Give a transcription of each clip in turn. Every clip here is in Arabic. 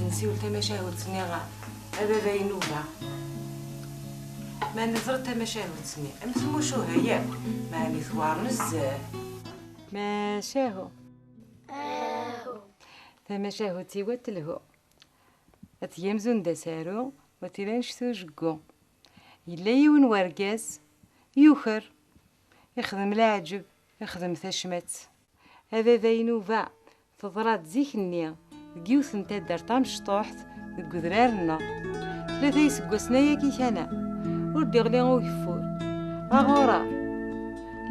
نسيو تماشاهد سنيغا هذا ذينوبا ما نزرت تماشاهد سني امسمو شو هي ما نثوار نزاه ما شاهو تماشاهد تيوى تلهو اتيامزون دسارو وتيلانش توجقو إلا يون ورقاس يوخر يخدم العجب يخدم ثشمت هذا ذينوبا تضرات زيكني ديوث نتا دارتا مشطوحت دك ذرارنا ثلاثة يسقوسنا ياكي كان ودي غلي ويفور أغورا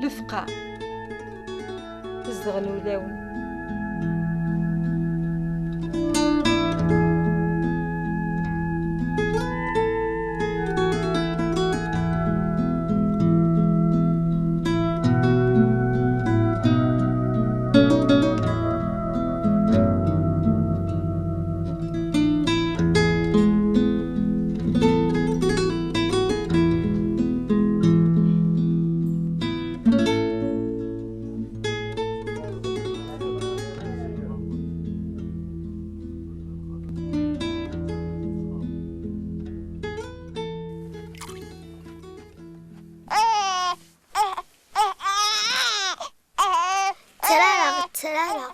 لفقا تزدغنو لاون ترى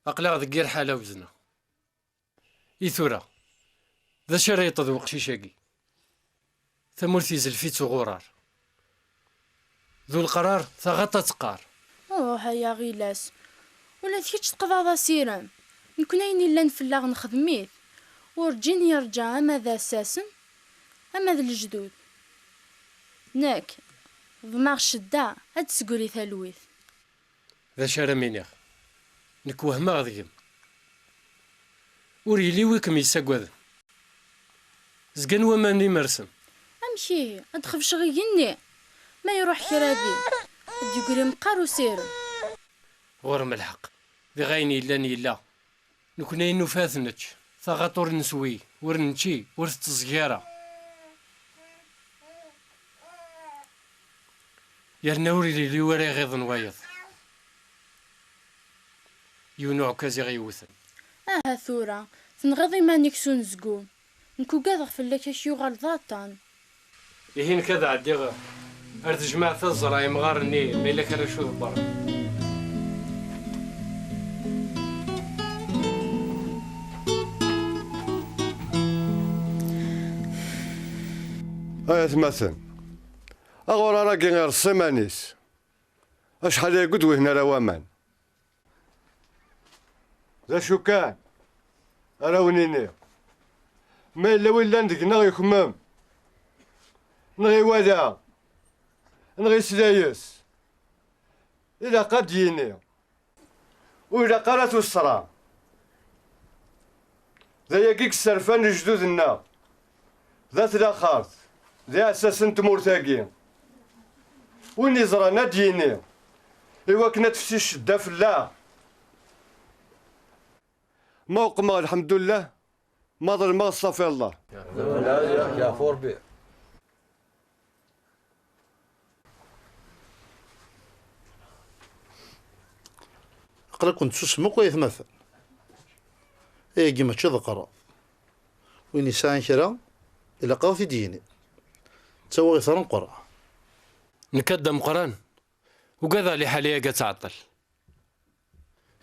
أقلع ذكير حالة وزنا إيثورا ذا شريط ذو قشيشاقي ثمرثي زلفيت وغرار ذو القرار ثغطى تقار يا غيلاس ولا ثيتش تقضى سيران نكون عيني لان فلاغ نخدميت ورجين يرجع أما ذا ساسن أما ذا الجدود ناك ضماغ شدا هاد تسقولي ثالويث ذا شارمينيغ نك وهما غضيم وريلي ويكم يساقوذ زقان وماني مرسم أمشي أدخف شغيني ما يروح كرادي أدي يقولي مقارو سيرن غورم الحق ذي غايني لاني لا نكون اينو فاثنتش ثغاطور نسوي ورنتشي ورث تزكيرة يرنوري لي وري غيظ نوايض يونو كازي غيوثن ثورة تنغضي ما نكسون زقون نكو قاذغ فلاك اشيو غلظاتان يهين كذا عدي أرد جماعة الزراي مغارني ما إلا كان شو برا هاي ثمثن أغور راكي غير الصيمانيس أشحال يقود وهنا روامان ذا شو كان أراونيني ما إلا وين لاندك نغي خمام نغي ودا نغي سلايس إذا قد يني وإذا قرأت الصرا ذا يقيك السرفان جدود النار ذات الأخارت ذا أساس تمورتاقي وين يزرى ناديني إوا كنا تفسي الشدة في الله موقما الحمد لله ما ضل ما صافي الله يا فوربي قرا كنت تسمك ويتمثل اي كيما تشد قرا وين يسان كرا الى قاوتي ديني تسوى غير قرا نكدم قران وكذا لي حاليا قا تعطل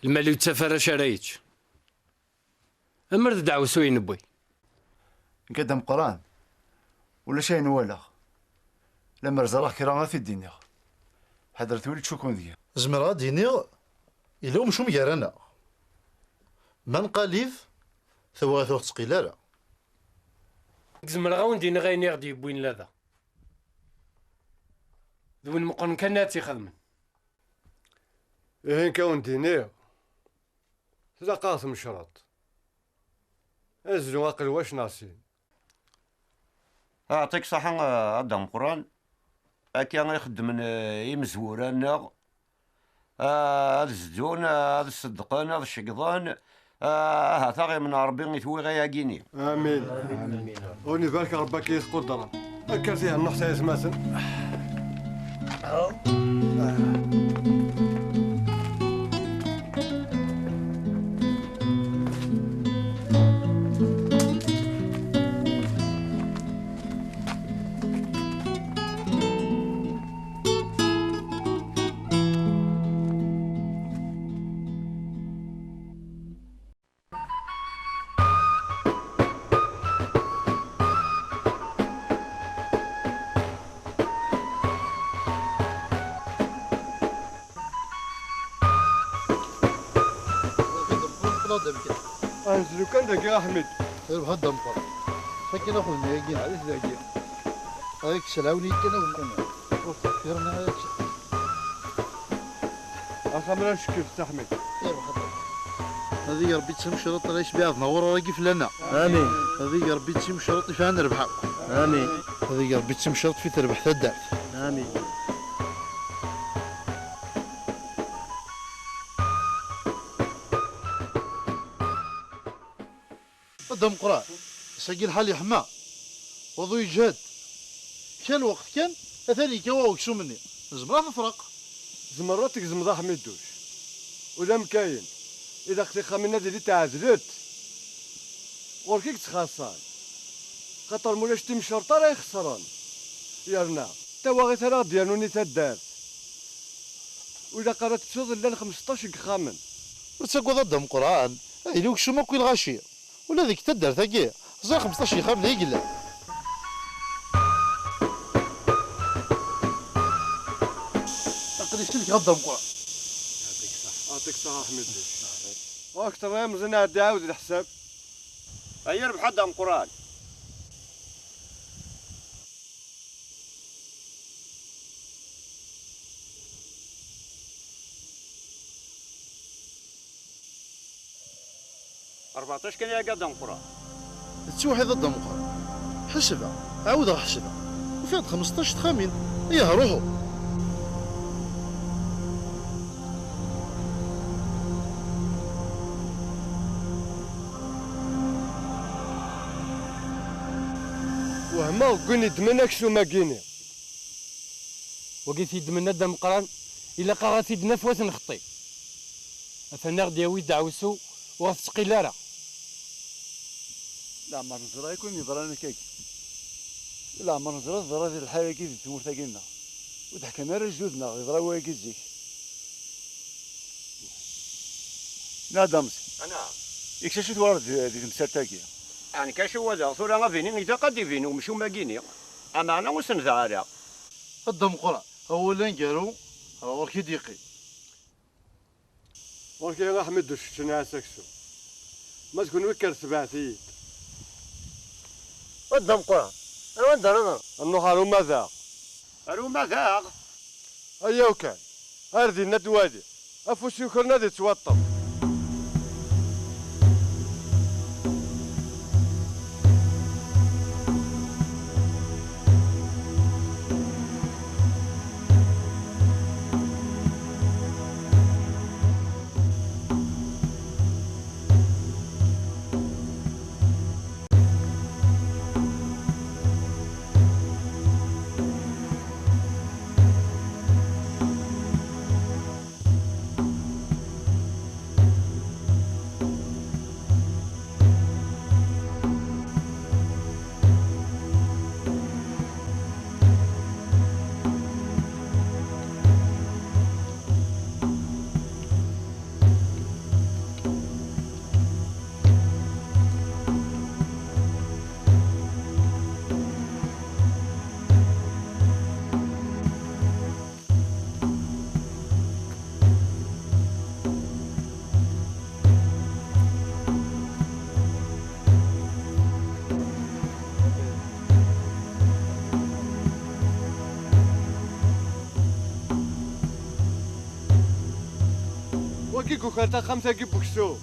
المال يتسافر شرايتش أمر دعوة سوين بوي قدام قران ولا شيء ولا لما رزاله كرا في الدنيا حضرت ولد شكون ذي زمرا ديني إلا مشو ميارانا من قاليف ثواثو تسقيلارا زمر غاون دينا غايني غدي بوين لاذا ذوين مقرن كناتي خدمن إيه كون ديني لا قاسم شرط أزلوا أقل واش ناسين يعطيك صحة عندهم قران أكي غيخدم يمزورانا هذا الزدون هذا الصدقان هذا الشقضان هذا غير من ربي يثوي غياكيني آمين وني بالك ربك يقدر أكل فيها النحسة يسماسن أنزلوا كان دقيقة أحمد هذا مقر فكنا ناخذ مياقين علاش دقيقة هذيك سلاوني كنا ونكون فيرنا هذاك أخمرا شكف أحمد هذه ربي تسم شرط رئيس بياضنا ورا راقف لنا امين هذه ربي تسم شرط فيها نربح امين هذه ربي تسم شرط في تربح الدار امين قدام قران ساقي الحال يحمى وضو يجهد كان وقت كان اثاني كوا وكسو مني زمرا تفرق زمراتك زمضة حميدوش ولا مكاين إذا اختي خامنة ديالي تعزلت وركيك تخاصان خاطر مولاش تيم شرطة راه يخسران يرنا توا غير ثلاث ديالوني تدار وإلا قرات تشوض لا 15 خامن وتساقو قدام قران اي لو كسو ماكو الغاشيه ولا ذيك تدار ثاقي زي 15 خام لا يقلا اقدر يشترك قدام قران يعطيك الصحة أحمد وأكثر يا مزن عاد عاود الحساب أي ربح عندهم قران أربعتاش كان يا قدام قران تسوحي ضد قران حسبها عاود حسبها وفات 15 تخامين اياه روحوا وهما وكوني دمنك شو ما كيني وقيت يدمنا دم قران إلا قاغات يدنا فواس نخطي أثناء غدي يوي دعوسو وغتسقيلارا لا ما نزرا يكون يضرنا كيك لا ما نزرا ضرا ذي الحاله كي تمور تاقينا وضحكنا رجودنا يضرا واكي زيك لا دامس أنا يكشفت ورد ذي المسالتاكي يعني كاشو هذا ثورة غافيني إذا قد يفيني ومشو ماكيني أما أنا وسن ذارع قدام قران اولا قالوا وركي ديقي ولكن يا أحمد دوش شنو سكسو ما تكون وكر سبعتي قدام قران أنا وين دارنا النهار وماذا أرو ماذا أيا وكان هاردي ندوادي أفوس يكرنا دي توطر كي كوكالتا خمسة كي بوكسو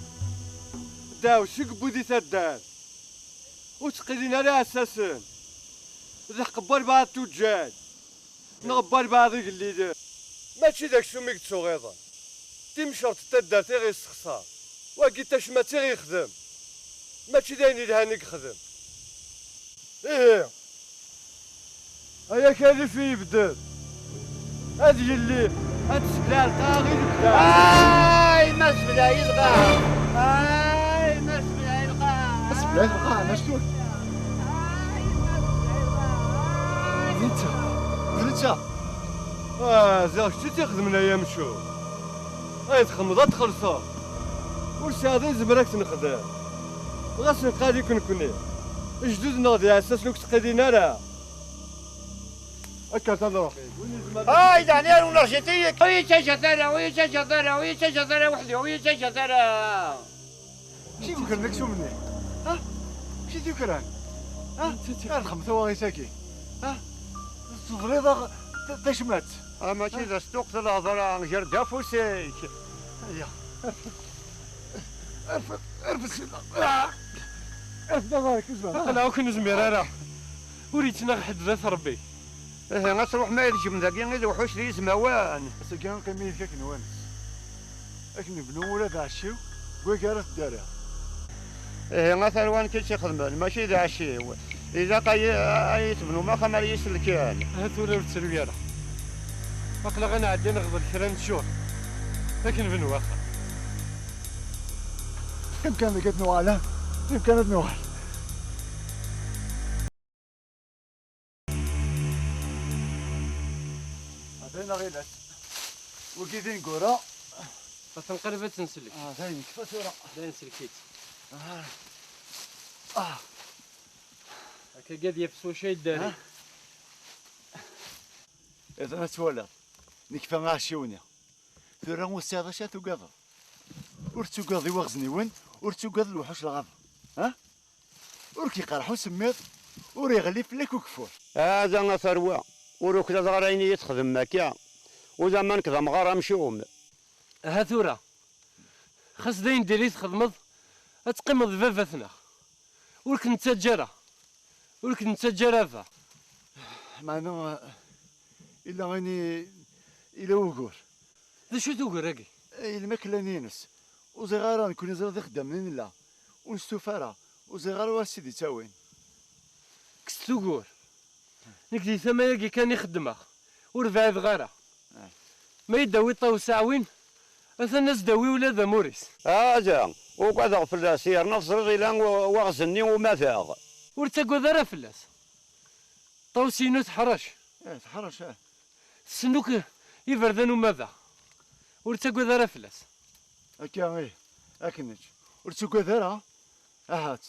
داو سيك بودي تدار وتقلين على أساسا ذا قبال بعض توجاد نغبال بعض اللي ماشي داك سميك تسوغيضا تيمشرط تدار تيغي السخسار واكي تشما تيغي يخدم ماشي دايني لهانيك خدم ايه هيا كان في يبدل هذه اللي هتسبلا القاغي يبدا ما سبلا يلقى ما سبلا يلقى سبلا يلقى انا شنو انت زاغ شتي تخدم لنا يمشو هاي تخمضات تخلصا وشادي زمرك تنخدم غاس نقالي كنكوني جدود ناضي على اساس لوك تقدينا راه هكا تنروح هاي دعني ونرجيتيك وي تشجره وي تشجره وي تشجره وحدي وي تشجره شي يمكن لك شو مني ها شي ذكران ها الخمسه واغي ساكي ها الصفريضه تشمات اما كي اذا استوقت الهضره غير دافوسيك هيا ارفد سيدنا ارفد غارك اسمع انا كون زمير انا وريتنا حد ذات ربي ايه غتروح ما يلجم ذاك غير وحوش لي زموان بس كان قميت كاك نوانس لكن بنو ولاد عشيو قوي كارت دارها ايه غتروان كلشي خدمان ماشي ذا عشيو اذا يتبنوا ما خمر يسلكان هات ولا التربيه واقلا غنعدي نغض الكرا نشوف لكن بنو واخا كم كان لقيت نوال كم كانت نوال عطينا غير وكيفين كورة تنقلب تنسلك ثاني كيف صورة لا نسلكيت هكا قاد يفسو شي الداري إذا نتولى نكفى غاشيوني ثورا وسادة شاتو قاضي ورتو قاضي وغزني وين ورتو قاضي الوحوش الغابة ها وركي قرحو سميت وريغلي فلك وكفور هذا نثروة وروك صغارين يتخدم مكا وزمان كذا مغارة مشوم هاثورا خاص داين ديري تخدمض تقيمض فافاتنا ولك نتاجرة ولك نتاجرة معنا إلا غني إلا وقور ذا شو توقر راكي الماكلة نينس وزغارة نكون زرد خدامين لا ونستوفارا وزغارة واسيدي تاوين كستوقور نكدي ثمايا كان يخدمها ورفع غارة ما يداوي طاو ساعوين اثا الناس داوي ولا ذا موريس هذا وقعد غفل سير نفسر غيلا وغزني وماثاغ ورتاقو ذا فلاس طاو سينو تحرش تحرش سنوك يفردن وماذا ورتاقو ذا فلاس هكا ايه اكنج ورتوكا ذرا اهات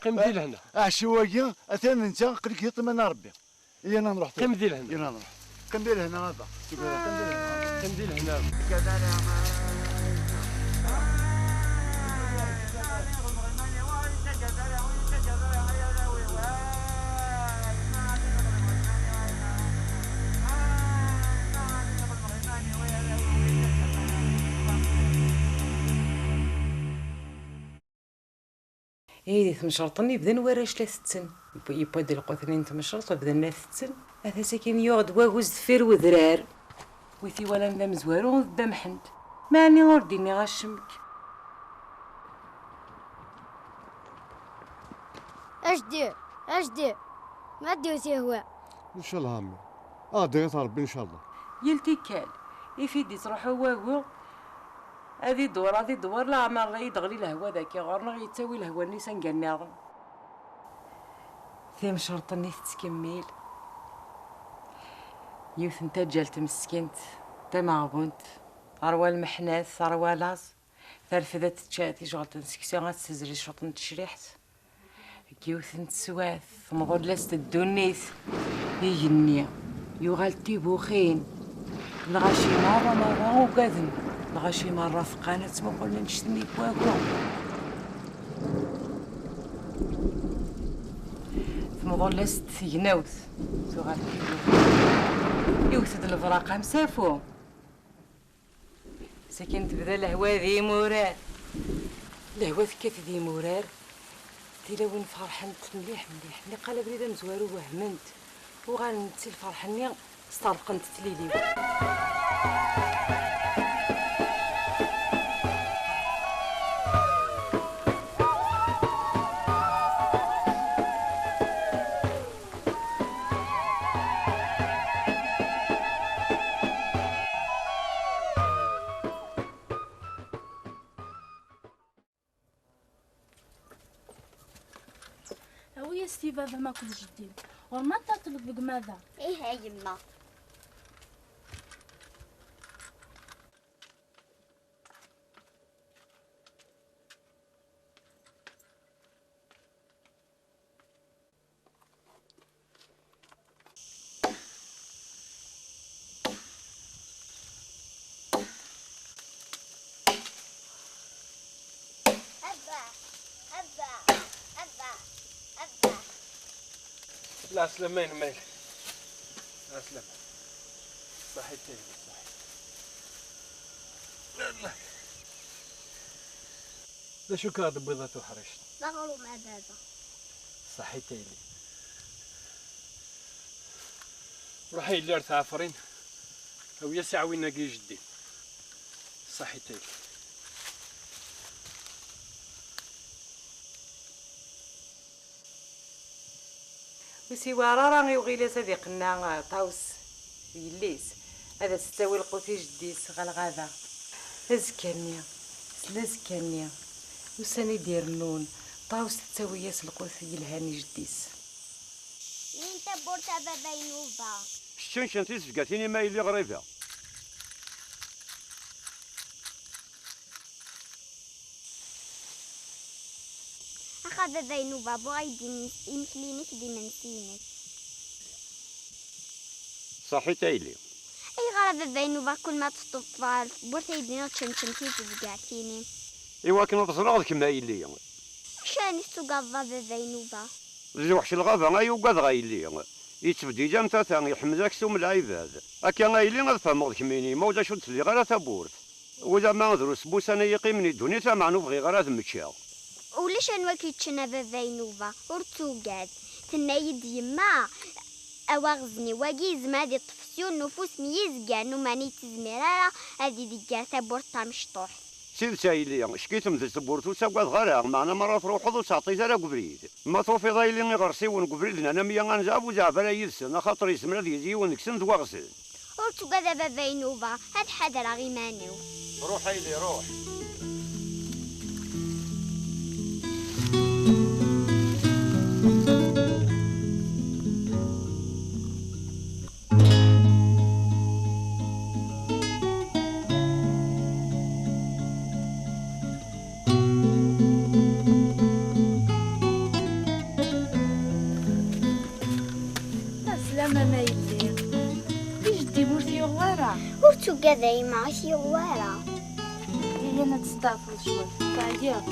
قيم دي لهنا شويه اثان انت قلك يطمن ربي يانا نروح قيم دي لهنا يانا نروح قيم دي لهنا هذا قيم دي لهنا إيه تمشرطني بدن وراش لا ستن يبدا القوثنين تمشرط بدن لا ستن هذا ساكن يقعد واغوز دفير وذرار ويثي ولا ندم زوارو قدام حنت ماني غرديني غاشمك اش دير ما دير هو ان شاء الله عمي ديت ربي ان شاء الله يلتكال يفيدي تروحوا واغو هذه دور لا عمر لا يدغلي الهوا ذاك غورنا يتساوي الهوا النيسان قناضن ثيم شرطني تتكمل يوث انت جالت مسكنت تا مغبونت اروى المحناث اروى لاز ثالثة تشاتي شغل تنسكسي غاتسزري شغل تشريحت يوث انت سواث مغور لاست الدونيث يجني يغالتي بوخين الغاشي مرة وقاذن الغاشي مرة ثقانة ما قلنا نشتني بواكو ثمضل لاست يناوث يوثد الفراقة مسافو ساكن تبدا الهوا ذي مرار، الهوا ثكات ذي مرار، تيلا وين فرحنت مليح مليح، ملي قال بريده مزوارو وهمنت وغنتي الفرحني استرقنت تليلي. هاويا ستي بابا ما كل جديد ورما تطلب بك ماذا؟ ايه يا يما. لا سلامين مالك. لا سلام. صحيتين صحيح. لا لا شو كاد بيضة وحرشت. لا غلو مع بابا. صحيتين. روحي اللي عفرين. أو يسع وين نجي جدي. صحيتين. وسيوارا راه يوغيلا صديقنا طاوس يليس هذا تستوي القوتي جديس غالغابة زكانيا زكانيا وساني دير النون طاوس تساوي ياس القوتي الهاني جديس. انت بورتا بابا ينوبا. شنشن تيسفقاتيني ما يلي غريبة. أخا بابا ينوبا بغا يمكلينك ديما نسينك. صحيتيلي. اي غرا بابا ينوبا كل ما تطفال بورتا يدينا تشمشمتي تزقعتيني. إيوا كنا تصرغ كما يلي. شاني سوقضا بابا ينوبا. زي وحش الغابة يوقظ غايلي. يتبدي جامتا ثاني يحمزك سوم العباد. أكا غايلي غفهمك كميني ما ولا شو تسلي غير تبورت. وإذا ما ندرس بوس أنا يقيمني الدنيا تاع نبغي غير تمشيها. ولاش انا كيتشنا بابا ينوبا ورتوقاد تنايد يما اواغزني واقي زمادي الطفسيون نفوس ميز كاع نو ماني تزميرا هادي ديكا تبورتا مشطوح. سيد سايلي شكيت مزل تبورتو ساقات غير معنا مرة تروحو ذو تعطي زرا قبريد ما توفي ضايلين غرسي ونقبريد انا ميا غنجاب وزعفرا يلسن خاطر يسمر يجي ونكسن دواغسل. ورتوقاد بابا ينوبا هاد حدا راه غيمانيو. روح هايلي روح. ما يلي ليش دي بورتي غوارا ورتوقاد يما شي غوارا. هي انا تستعفل شوي طايق.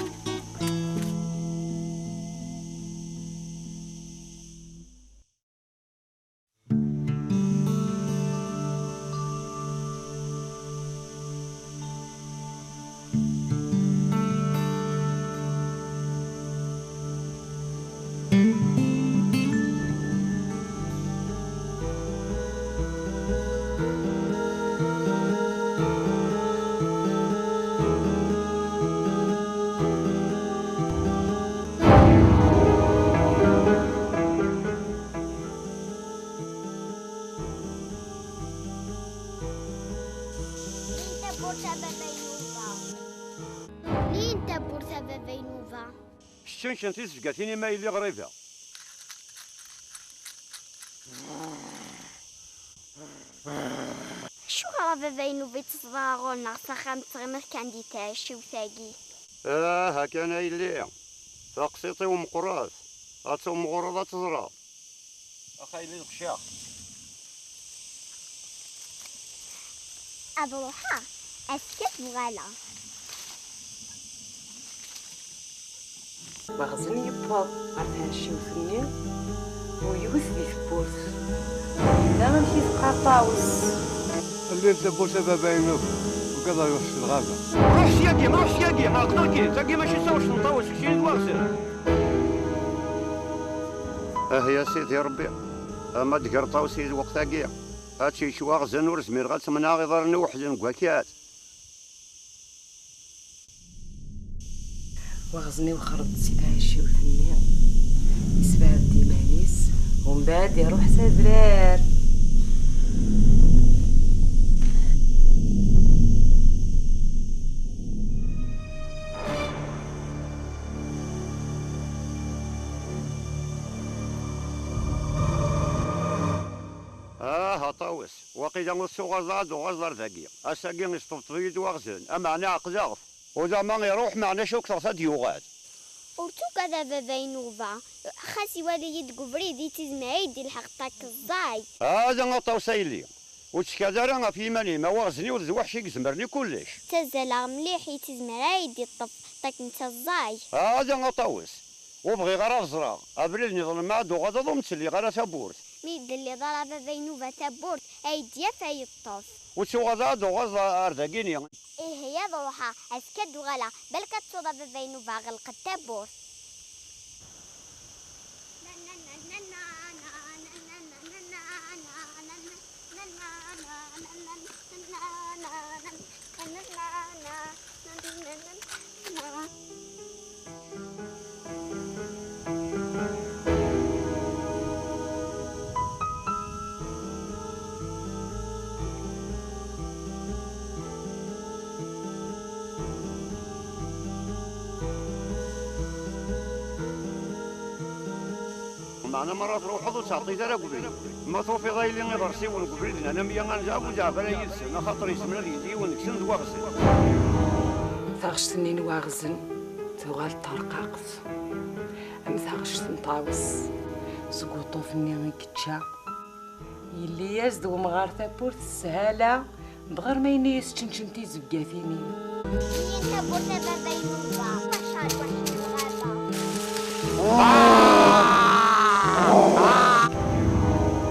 شنشن تيسفقاتيني ما يلي غريبة. شو غرا بابا ينوبا تصغاغول ناقصة خام تغمر كان دي تعيشي وثاقي. هاكا انا يلي تقسيطي ومقراث هاتو مغرضة تزرع. اخا يلي الغشاء. أضروحا أسكت بغالا. وغزني يباض عرفها شي وثني ويوث في ثبوت لا غنمشي تبقى طاوس اللي تبوس بابا ينوب وكذا يروح في الغابة. روح سياقي ما روح سياقي ما نقدر كي تاقي ماشي ساوش نطاوس كشي الواغسر. يا سيدي ربي ما تقرطاو سيدي وقت هاكيا هادشي شواغ زنور زمير غاتمنى غيضرني وحدن كواكيات. وغزني وخرط سيد عايشي وثني يسباب ديمانيس ومن بعد يروح سادرار. طاوس وقيلا نصو غزاد وغزر ذاكيا اساكي يستبطيد وغزن اما انا عقداغف وذا ما يروح معنا شو كثر ديوغات. ورتو كذا بابينوفا خاسي وليد قبريدي تزمعيدي الحق الزاي هذا غطاو سايلي وتشكادر في ماني ما وغزني وذوح شي يزمرني كلش تزلا مليح يتزمرايدي الطب طاك انت الزاي هذا غطاوس وبغي غير الزراغ ابريد نظن ما دو غدا ضمت اللي غير تابورت ميد اللي ضرب بابينوفا تابورت ايديا في الطوف وتشو غدا دو غزا ارداكيني ايه هي ضوحة اسكد غلا بل كتصوض بابينوفا غلق التابورت. معنا مرات روحوا تعطي دار قبري ما توفي غايلي غرسي ونقبري انا ميا غنجابو جاب لا يلسن خاطر يسمنا يدي ونكسن دواغسن ثاغشتني نواغزن توغال طرقاقت ام ثاغشت نطاوس سقوطو فني كتشا يلي يزد ومغار تابورت السهالة بغير ما ينيس تشنشنتي زبقاثيني تابورت بابينوفا مشهد وحش الغابة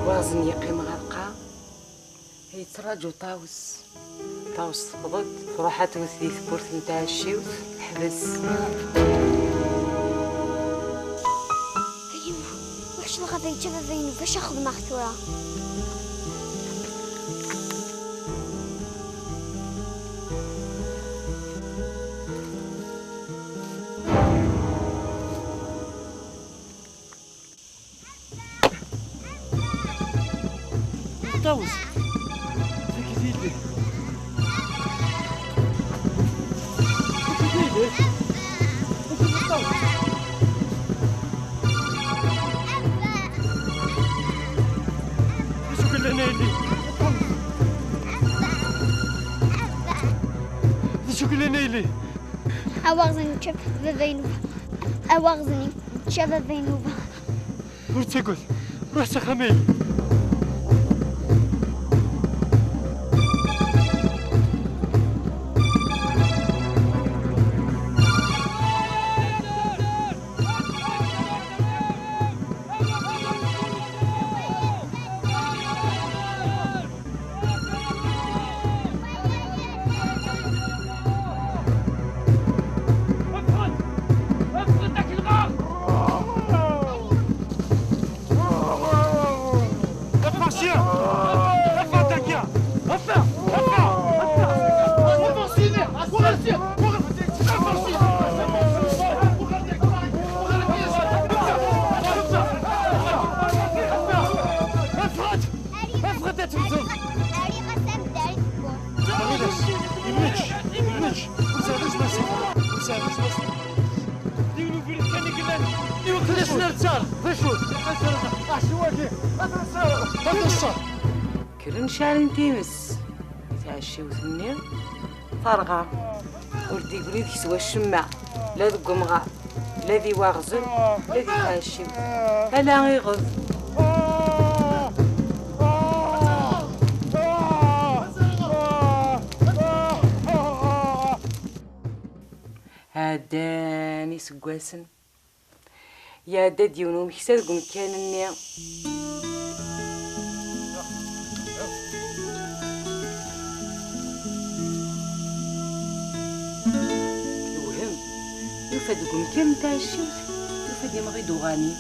وازن يقيم غرقا يتراجو طاوس تفضت فروحات وثي ثبورت نتاع الشيوت حبس. يما وحش الغابة يجيب بابينوفا اش اخذ مغثورة طاوس ذاك يديدي شو كل نيلي شو كل نيلي أواغزني تشاف بابينوفا أواغزني تشاف بابينوفا ورتقول روح سخمي كلن شارن تيمس يتعشيو ثني طرغا ولدي يقولي ذيك سوا الشماع لا ذو قمغا لا ذي واغزن لا ذي تعشيو هلا غيغض هاداني سقواسن يا داد يونو مكساد قم كانني يوفى دوك مكان تاع الشيوت يوفى ديما غير دوغاني